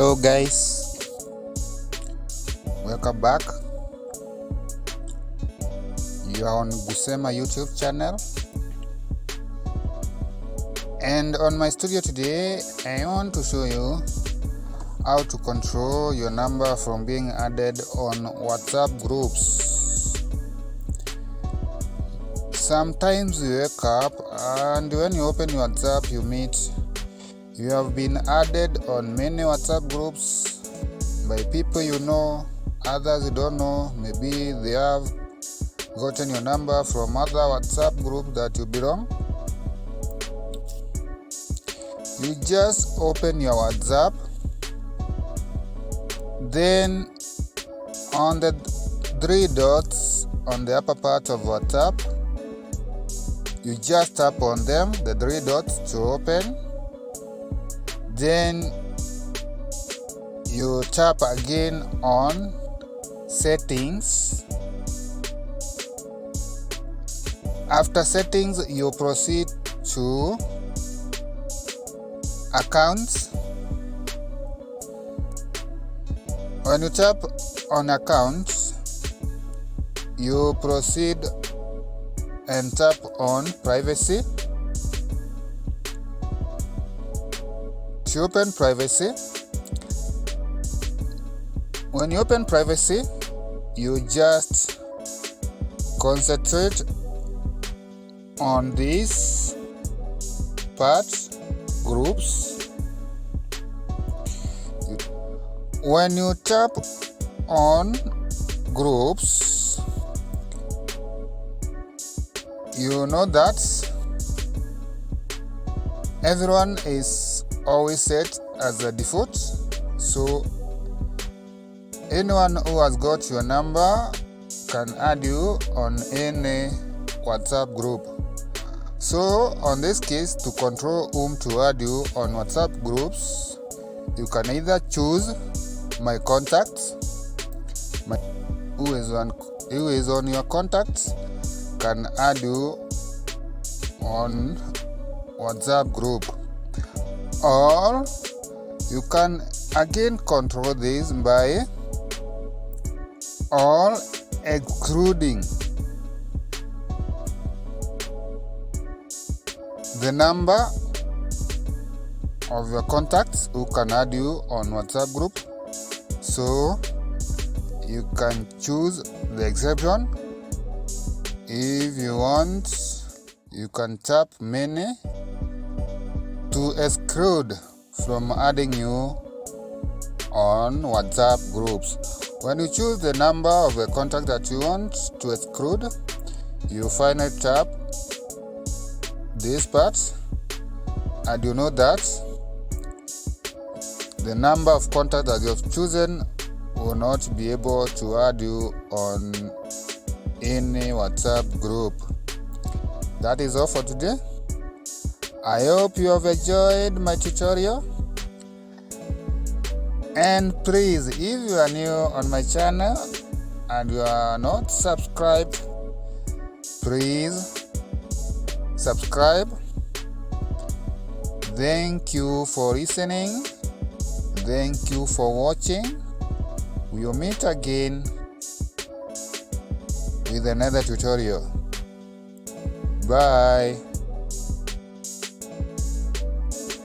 Hello guys, welcome back. You are on Gucema YouTube channel, and on my studio today I want to show you how to control your number from being added on WhatsApp groups. Sometimes you wake up and when you open your WhatsApp you meet you have been added on many WhatsApp groups by people you know, others you don't know. Maybe they have gotten your number from other WhatsApp groups that you belong. You just open your WhatsApp, then on the three dots on the upper part of WhatsApp, you just tap on them, the three dots, to open. Then you tap again on settings. After settings, you proceed to accounts. When you tap on accounts, you proceed and tap on privacy. To open privacy, when you open privacy, you just concentrate on these parts, groups. When you tap on groups, you know that everyone is always set as a default, so anyone who has got your number can add you on any WhatsApp group. So on this case, to control whom to add you on WhatsApp groups, you can either choose my contacts. Who is on your contacts can add you on WhatsApp group, or you can again control this by all excluding the number of your contacts who can add you on WhatsApp group. So you can choose the exception. If you want, you can tap many to exclude from adding you on WhatsApp groups. When you choose the number of the contact that you want to exclude, you finally tap this part, and you know that the number of contacts that you have chosen will not be able to add you on any WhatsApp group. That is all for today. I hope you have enjoyed my tutorial, and please, if you are new on my channel and you are not subscribed, please subscribe. Thank you for listening. Thank you for watching. We will meet again with another tutorial. Bye.